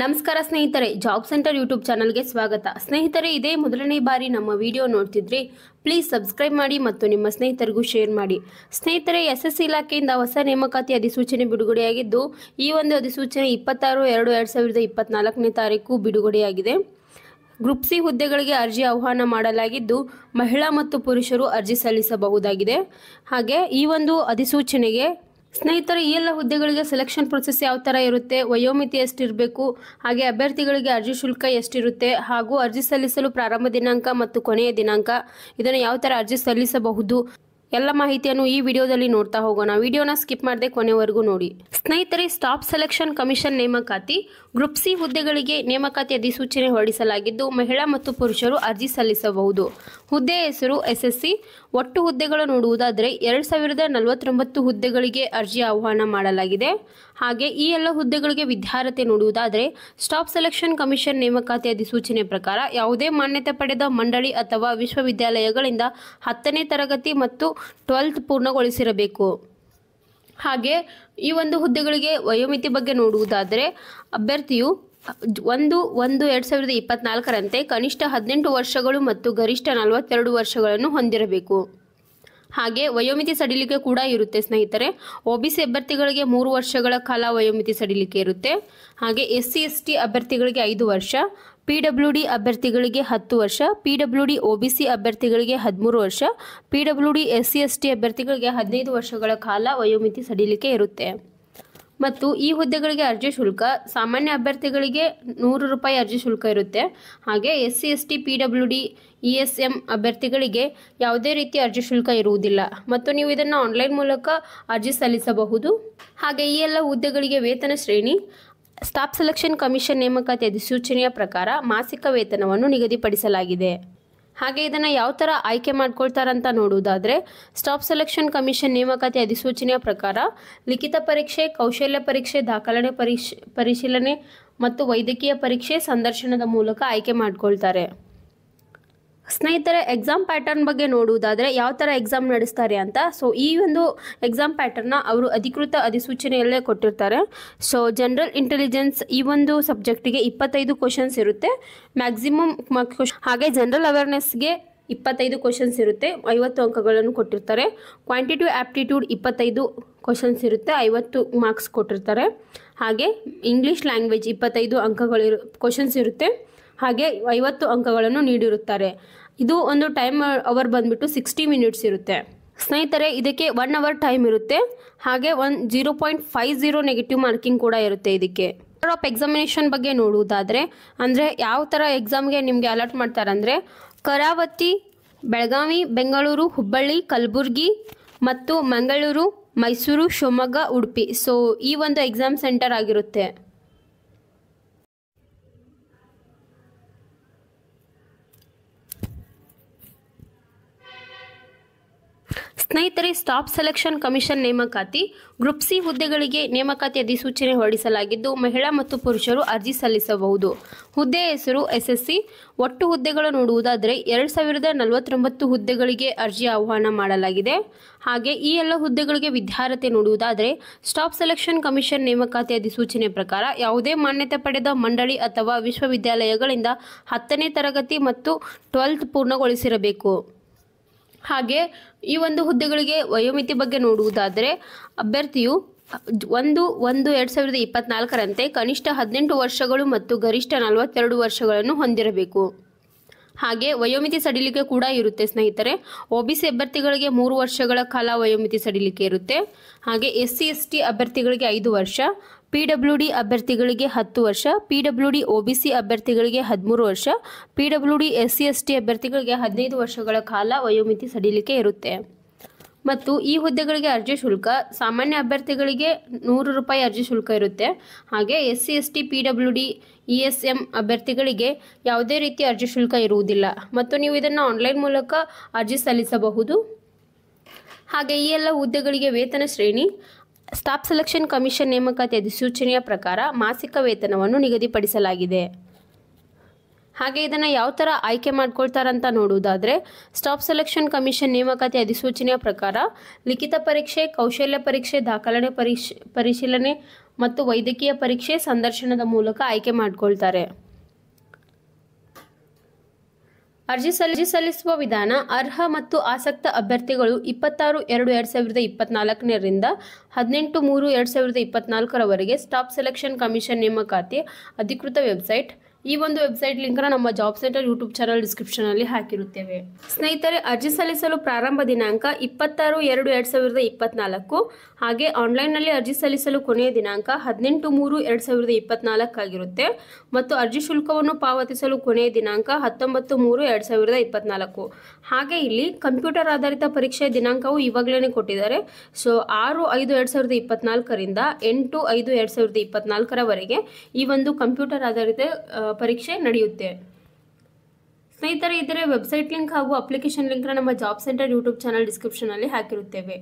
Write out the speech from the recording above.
ನಮಸ್ಕಾರ ಸ್ನೇಹಿತರೆ, job centre YouTube ಚಾನಲ್ಗೆ ಸ್ವಾಗತ. ಸ್ನೇಹಿತರೆ, ಇದೇ ಮೊದಲನೇ ಬಾರಿ ನಮ್ಮ ವಿಡಿಯೋ ನೋಡ್ತಿದ್ರೆ ಪ್ಲೀಸ್ ಸಬ್ಸ್ಕ್ರೈಬ್ ಮಾಡಿ ಮತ್ತು ನಿಮ್ಮ ಸ್ನೇಹಿತರಿಗೂ ಶೇರ್ ಮಾಡಿ. ಸ್ನೇಹಿತರೆ, SSC ಇಲಾಖೆಯಿಂದ ಹೊಸ ನೇಮಕಾತಿ ಅಧಿಸೂಚನೆ ಬಿಡುಗಡೆಯಾಗಿದ್ದು, ಈ ಒಂದು ಅಧಿಸೂಚನೆ 26/2/2024ನೇ ತಾರೀಕು ಬಿಡುಗಡೆಯಾಗಿದೆ. ಗ್ರೂಪ್ ಸಿ ಹುದ್ದೆಗಳಿಗೆ ಅರ್ಜಿ ಆಹ್ವಾನ ಮಾಡಲಾಗಿದ್ದು, ಮಹಿಳಾ ಮತ್ತು ಪುರುಷರು ಅರ್ಜಿ ಸಲ್ಲಿಸಬಹುದಾಗಿದೆ. ಹಾಗೆ ಈ ಒಂದು ಅಧಿಸೂಚನೆಗೆ ಸ್ನೇಹಿತರೆ, ಈ ಎಲ್ಲ ಹುದ್ದೆಗಳಿಗೆ ಸೆಲೆಕ್ಷನ್ ಪ್ರೊಸೆಸ್ ಯಾವ ಥರ ಇರುತ್ತೆ, ವಯೋಮಿತಿ ಎಷ್ಟಿರಬೇಕು, ಹಾಗೆ ಅಭ್ಯರ್ಥಿಗಳಿಗೆ ಅರ್ಜಿ ಶುಲ್ಕ ಎಷ್ಟಿರುತ್ತೆ, ಹಾಗೂ ಅರ್ಜಿ ಸಲ್ಲಿಸಲು ಪ್ರಾರಂಭ ದಿನಾಂಕ ಮತ್ತು ಕೊನೆಯ ದಿನಾಂಕ, ಇದನ್ನು ಯಾವ ಥರ ಅರ್ಜಿ ಸಲ್ಲಿಸಬಹುದು, ಎಲ್ಲ ಮಾಹಿತಿಯನ್ನು ಈ ವಿಡಿಯೋದಲ್ಲಿ ನೋಡ್ತಾ ಹೋಗೋಣ. ವಿಡಿಯೋನ ಸ್ಕಿಪ್ ಮಾಡದೆ ಕೊನೆವರೆಗೂ ನೋಡಿ. ಸ್ನೇಹಿತರೆ, ಸ್ಟಾಫ್ ಸೆಲೆಕ್ಷನ್ ಕಮಿಷನ್ ನೇಮಕಾತಿ ಗ್ರೂಪ್ ಸಿ ಹುದ್ದೆಗಳಿಗೆ ನೇಮಕಾತಿ ಅಧಿಸೂಚನೆ ಹೊರಡಿಸಲಾಗಿದ್ದು, ಮಹಿಳಾ ಮತ್ತು ಪುರುಷರು ಅರ್ಜಿ ಸಲ್ಲಿಸಬಹುದು. ಹುದ್ದೆಯ ಹೆಸರು SSC. ಒಟ್ಟು ಹುದ್ದೆಗಳು ನೋಡುವುದಾದರೆ 2049 ಹುದ್ದೆಗಳಿಗೆ ಅರ್ಜಿ ಆಹ್ವಾನ ಮಾಡಲಾಗಿದೆ. ಹಾಗೆ ಈ ಎಲ್ಲ ಹುದ್ದೆಗಳಿಗೆ ವಿದ್ಯಾರ್ಹತೆ ನೋಡುವುದಾದರೆ ಸ್ಟಾಫ್ ಸೆಲೆಕ್ಷನ್ ಕಮಿಷನ್ ನೇಮಕಾತಿ ಅಧಿಸೂಚನೆ ಪ್ರಕಾರ ಯಾವುದೇ ಮಾನ್ಯತೆ ಪಡೆದ ಮಂಡಳಿ ಅಥವಾ ವಿಶ್ವವಿದ್ಯಾಲಯಗಳಿಂದ 10ನೇ ತರಗತಿ ಮತ್ತು 12th ಪೂರ್ಣಗೊಳಿಸಿರಬೇಕು. ಹಾಗೆ ಈ ಒಂದು ಹುದ್ದೆಗಳಿಗೆ ವಯೋಮಿತಿ ಬಗ್ಗೆ ನೋಡುವುದಾದರೆ ಅಭ್ಯರ್ಥಿಯು 1/1/2024ರಂತೆ ಕನಿಷ್ಠ 18 ವರ್ಷಗಳು ಮತ್ತು ಗರಿಷ್ಠ 42 ವರ್ಷಗಳನ್ನು ಹೊಂದಿರಬೇಕು. ಹಾಗೆ ವಯೋಮಿತಿ ಸಡಿಲಿಕೆ ಕೂಡ ಇರುತ್ತೆ ಸ್ನೇಹಿತರೆ. OBC ಅಭ್ಯರ್ಥಿಗಳಿಗೆ 3 ವರ್ಷಗಳ ಕಾಲ ವಯೋಮಿತಿ ಸಡಿಲಿಕೆ ಇರುತ್ತೆ. ಹಾಗೆ SC ST ಅಭ್ಯರ್ಥಿಗಳಿಗೆ 5 ವರ್ಷ, PWD ಅಭ್ಯರ್ಥಿಗಳಿಗೆ 10 ವರ್ಷ, PWD OBC ಅಭ್ಯರ್ಥಿಗಳಿಗೆ 13 ವರ್ಷ, PWD SC ST ಅಭ್ಯರ್ಥಿಗಳಿಗೆ 15 ವರ್ಷಗಳ ಕಾಲ ವಯೋಮಿತಿ ಸಡಿಲಿಕೆ ಇರುತ್ತೆ. ಮತ್ತು ಈ ಹುದ್ದೆಗಳಿಗೆ ಅರ್ಜಿ ಶುಲ್ಕ ಸಾಮಾನ್ಯ ಅಭ್ಯರ್ಥಿಗಳಿಗೆ ₹100 ಅರ್ಜಿ ಶುಲ್ಕ ಇರುತ್ತೆ. ಹಾಗೆ SC ST PWD ESM ಅಭ್ಯರ್ಥಿಗಳಿಗೆ ಯಾವುದೇ ರೀತಿಯ ಅರ್ಜಿ ಶುಲ್ಕ ಇರುವುದಿಲ್ಲ ಮತ್ತು ನೀವು ಇದನ್ನು ಆನ್ಲೈನ್ ಮೂಲಕ ಅರ್ಜಿ ಸಲ್ಲಿಸಬಹುದು. ಹಾಗೆ ಈ ಎಲ್ಲ ಹುದ್ದೆಗಳಿಗೆ ವೇತನ ಶ್ರೇಣಿ ಸ್ಟಾಫ್ ಸೆಲೆಕ್ಷನ್ ಕಮಿಷನ್ ನೇಮಕಾತಿ ಅಧಿಸೂಚನೆಯ ಪ್ರಕಾರ ಮಾಸಿಕ ವೇತನವನ್ನು ನಿಗದಿಪಡಿಸಲಾಗಿದೆ. ಹಾಗೆ ಇದನ್ನು ಯಾವ ಥರ ಆಯ್ಕೆ ಮಾಡ್ಕೊಳ್ತಾರಂತ ನೋಡುವುದಾದರೆ ಸ್ಟಾಫ್ ಸೆಲೆಕ್ಷನ್ ಕಮಿಷನ್ ನೇಮಕಾತಿ ಅಧಿಸೂಚನೆಯ ಪ್ರಕಾರ ಲಿಖಿತ ಪರೀಕ್ಷೆ, ಕೌಶಲ್ಯ ಪರೀಕ್ಷೆ, ದಾಖಲಾತಿ ಪರಿಶೀಲನೆ ಮತ್ತು ವೈದ್ಯಕೀಯ ಪರೀಕ್ಷೆ ಸಂದರ್ಶನದ ಮೂಲಕ ಆಯ್ಕೆ ಮಾಡ್ಕೊಳ್ತಾರೆ. ಸ್ನೇಹಿತರೆ, ಎಕ್ಸಾಮ್ ಪ್ಯಾಟರ್ನ್ ಬಗ್ಗೆ ನೋಡುವುದಾದರೆ ಯಾವ ಥರ ಎಕ್ಸಾಮ್ ನಡೆಸ್ತಾರೆ ಅಂತ. ಈ ಒಂದು ಎಕ್ಸಾಮ್ ಪ್ಯಾಟರ್ನ ಅವರು ಅಧಿಕೃತ ಅಧಿಸೂಚನೆಯಲ್ಲೇ ಕೊಟ್ಟಿರ್ತಾರೆ. ಜನರಲ್ ಇಂಟೆಲಿಜೆನ್ಸ್ ಈ ಒಂದು ಸಬ್ಜೆಕ್ಟಿಗೆ 25 ಕ್ವಶನ್ಸ್ ಇರುತ್ತೆ, ಮ್ಯಾಕ್ಸಿಮಮ್ ಹಾಗೆ ಜನರಲ್ ಅವೇರ್ನೆಸ್ಗೆ 25 ಕ್ವಶನ್ಸ್ ಇರುತ್ತೆ, 50 ಅಂಕಗಳನ್ನು ಕೊಟ್ಟಿರ್ತಾರೆ. ಕ್ವಾಂಟಿಟಿವ್ ಆಪ್ಟಿಟ್ಯೂಡ್ 25 ಕ್ವಶನ್ಸ್ ಇರುತ್ತೆ, 50 ಮಾರ್ಕ್ಸ್ ಕೊಟ್ಟಿರ್ತಾರೆ. ಹಾಗೆ ಇಂಗ್ಲೀಷ್ ಲ್ಯಾಂಗ್ವೇಜ್ 25 ಕ್ವಶನ್ಸ್ ಇರುತ್ತೆ, ಹಾಗೆ 50 ಅಂಕಗಳನ್ನು ನೀಡಿರುತ್ತಾರೆ. ಇದು ಒಂದು ಟೈಮ್ ಅವರ್ ಬಂದ್ಬಿಟ್ಟು 60 ಮಿನಿಟ್ಸ್ ಇರುತ್ತೆ. ಸ್ನೇಹಿತರೆ, ಇದಕ್ಕೆ 1 ಅವರ್ ಟೈಮ್ ಇರುತ್ತೆ. ಹಾಗೆ 0.50 ನೆಗೆಟಿವ್ ಮಾರ್ಕಿಂಗ್ ಕೂಡ ಇರುತ್ತೆ. ಇದಕ್ಕೆ ಆಫ್ ಎಕ್ಸಾಮಿನೇಷನ್ ಬಗ್ಗೆ ನೋಡುವುದಾದರೆ ಅಂದರೆ ಯಾವ ಥರ ಎಕ್ಸಾಮ್ಗೆ ನಿಮಗೆ ಅಲರ್ಟ್ ಮಾಡ್ತಾರೆ ಅಂದರೆ ಕರಾವತಿ, ಬೆಳಗಾವಿ, ಬೆಂಗಳೂರು, ಹುಬ್ಬಳ್ಳಿ, ಕಲಬುರಗಿ ಮತ್ತು ಮಂಗಳೂರು, ಮೈಸೂರು, ಶಿವಮೊಗ್ಗ, ಉಡುಪಿ. ಈ ಒಂದು ಎಕ್ಸಾಮ್ ಸೆಂಟರ್ ಆಗಿರುತ್ತೆ. ಸ್ನೇಹಿತರೆ, ಸ್ಟಾಫ್ ಸೆಲೆಕ್ಷನ್ ಕಮಿಷನ್ ನೇಮಕಾತಿ ಗ್ರೂಪ್ ಸಿ ಹುದ್ದೆಗಳಿಗೆ ನೇಮಕಾತಿ ಅಧಿಸೂಚನೆ ಹೊರಡಿಸಲಾಗಿದ್ದು, ಮಹಿಳಾ ಮತ್ತು ಪುರುಷರು ಅರ್ಜಿ ಸಲ್ಲಿಸಬಹುದು. ಹುದ್ದೆಯ ಹೆಸರು SSC. ಒಟ್ಟು ಹುದ್ದೆಗಳು ನೋಡುವುದಾದರೆ 2049 ಹುದ್ದೆಗಳಿಗೆ ಅರ್ಜಿ ಆಹ್ವಾನ ಮಾಡಲಾಗಿದೆ. ಹಾಗೆ ಈ ಎಲ್ಲ ಹುದ್ದೆಗಳಿಗೆ ವಿದ್ಯಾರ್ಹತೆ ನೋಡುವುದಾದರೆ ಸ್ಟಾಫ್ ಸೆಲೆಕ್ಷನ್ ಕಮಿಷನ್ ನೇಮಕಾತಿ ಅಧಿಸೂಚನೆ ಪ್ರಕಾರ ಯಾವುದೇ ಮಾನ್ಯತೆ ಪಡೆದ ಮಂಡಳಿ ಅಥವಾ ವಿಶ್ವವಿದ್ಯಾಲಯಗಳಿಂದ 10ನೇ ತರಗತಿ ಮತ್ತು 12th ಪೂರ್ಣಗೊಳಿಸಿರಬೇಕು. ಹಾಗೆ ಈ ಒಂದು ಹುದ್ದೆಗಳಿಗೆ ವಯೋಮಿತಿ ಬಗ್ಗೆ ನೋಡುವುದಾದರೆ ಅಭ್ಯರ್ಥಿಯು 1/1/2024ರಂತೆ ಕನಿಷ್ಠ 18 ವರ್ಷಗಳು ಮತ್ತು ಗರಿಷ್ಠ 42 ವರ್ಷಗಳನ್ನು ಹೊಂದಿರಬೇಕು. ಹಾಗೆ ವಯೋಮಿತಿ ಸಡಿಲಿಕೆ ಕೂಡ ಇರುತ್ತೆ ಸ್ನೇಹಿತರೆ. OBC ಅಭ್ಯರ್ಥಿಗಳಿಗೆ 3 ವರ್ಷಗಳ ಕಾಲ ವಯೋಮಿತಿ ಸಡಿಲಿಕೆ ಇರುತ್ತೆ. ಹಾಗೆ SC ST ಅಭ್ಯರ್ಥಿಗಳಿಗೆ 5 ವರ್ಷ, PWD ಅಭ್ಯರ್ಥಿಗಳಿಗೆ 10 ವರ್ಷ, PWD OBC ಅಭ್ಯರ್ಥಿಗಳಿಗೆ 13 ವರ್ಷ, PWD SC ST ಅಭ್ಯರ್ಥಿಗಳಿಗೆ 15 ವರ್ಷಗಳ ಕಾಲ ವಯೋಮಿತಿ ಸಡಿಲಿಕೆ ಇರುತ್ತೆ. ಮತ್ತು ಈ ಹುದ್ದೆಗಳಿಗೆ ಅರ್ಜಿ ಶುಲ್ಕ ಸಾಮಾನ್ಯ ಅಭ್ಯರ್ಥಿಗಳಿಗೆ ₹100 ಅರ್ಜಿ ಶುಲ್ಕ ಇರುತ್ತೆ. ಹಾಗೆ SC ST PWD ESM ಅಭ್ಯರ್ಥಿಗಳಿಗೆ ಯಾವುದೇ ರೀತಿಯ ಅರ್ಜಿ ಶುಲ್ಕ ಇರುವುದಿಲ್ಲ ಮತ್ತು ನೀವು ಇದನ್ನು ಆನ್ಲೈನ್ ಮೂಲಕ ಅರ್ಜಿ ಸಲ್ಲಿಸಬಹುದು. ಹಾಗೆ ಈ ಎಲ್ಲ ಹುದ್ದೆಗಳಿಗೆ ವೇತನ ಶ್ರೇಣಿ ಸ್ಟಾಫ್ ಸೆಲೆಕ್ಷನ್ ಕಮಿಷನ್ ನೇಮಕಾತಿ ಅಧಿಸೂಚನೆಯ ಪ್ರಕಾರ ಮಾಸಿಕ ವೇತನವನ್ನು ನಿಗದಿಪಡಿಸಲಾಗಿದೆ. ಹಾಗೆ ಇದನ್ನು ಯಾವ ಥರ ಆಯ್ಕೆ ಮಾಡ್ಕೊಳ್ತಾರಂತ ನೋಡುವುದಾದರೆ, ಸ್ಟಾಫ್ ಸೆಲೆಕ್ಷನ್ ಕಮಿಷನ್ ನೇಮಕಾತಿ ಅಧಿಸೂಚನೆಯ ಪ್ರಕಾರ ಲಿಖಿತ ಪರೀಕ್ಷೆ, ಕೌಶಲ್ಯ ಪರೀಕ್ಷೆ, ದಾಖಲಾತಿ ಪರಿಶೀಲನೆ ಮತ್ತು ವೈದ್ಯಕೀಯ ಪರೀಕ್ಷೆ ಸಂದರ್ಶನದ ಮೂಲಕ ಆಯ್ಕೆ ಮಾಡ್ಕೊಳ್ತಾರೆ. ಅರ್ಜಿ ಸಲ್ಲಿಸುವ ವಿಧಾನ: ಅರ್ಹ ಮತ್ತು ಆಸಕ್ತ ಅಭ್ಯರ್ಥಿಗಳು 26/2/2024ರಿಂದ 18/3/2024ರವರೆಗೆ ಸ್ಟಾಫ್ ಸೆಲೆಕ್ಷನ್ ಕಮಿಷನ್ ನೇಮಕಾತಿ ಅಧಿಕೃತ ವೆಬ್ಸೈಟ್, ಈ ಒಂದು ವೆಬ್ಸೈಟ್ ಲಿಂಕ್ನ ನಮ್ಮ ಜಾಬ್ ಸೆಂಟರ್ ಯೂಟ್ಯೂಬ್ ಚಾನಲ್ ಡಿಸ್ಕ್ರಿಪ್ಷನಲ್ಲಿ ಹಾಕಿರುತ್ತೇವೆ. ಸ್ನೇಹಿತರೆ, ಅರ್ಜಿ ಸಲ್ಲಿಸಲು ಪ್ರಾರಂಭ ದಿನಾಂಕ 26/2/2024, ಹಾಗೆ ಆನ್ಲೈನ್ನಲ್ಲಿ ಅರ್ಜಿ ಸಲ್ಲಿಸಲು ಕೊನೆಯ ದಿನಾಂಕ 18/3/2024 ಆಗಿರುತ್ತೆ ಮತ್ತು ಅರ್ಜಿ ಶುಲ್ಕವನ್ನು ಪಾವತಿಸಲು ಕೊನೆಯ ದಿನಾಂಕ 19/3/2024. ಹಾಗೆ ಇಲ್ಲಿ ಕಂಪ್ಯೂಟರ್ ಆಧಾರಿತ ಪರೀಕ್ಷೆಯ ದಿನಾಂಕವು ಇವಾಗಲೇ ಕೊಟ್ಟಿದ್ದಾರೆ. ಸೊ 6/5/2024ರಿಂದ 8/5/2024ರವರೆಗೆ ಈ ಒಂದು ಕಂಪ್ಯೂಟರ್ ಆಧಾರಿತ ಪರೀಕ್ಷೆ ನಡೆಯುತ್ತೆ. ಸ್ನೇಹಿತರೆ, ಇದರ ವೆಬ್ಸೈಟ್ ಲಿಂಕ್ ಹಾಗೂ ಅಪ್ಲಿಕೇಶನ್ ಲಿಂಕ್ನ ನಮ್ಮ ಜಾಬ್ ಸೆಂಟರ್ ಯೂಟ್ಯೂಬ್ ಚಾನಲ್ ಡಿಸ್ಕ್ರಿಪ್ಷನಲ್ಲಿ ಹಾಕಿರುತ್ತೇವೆ.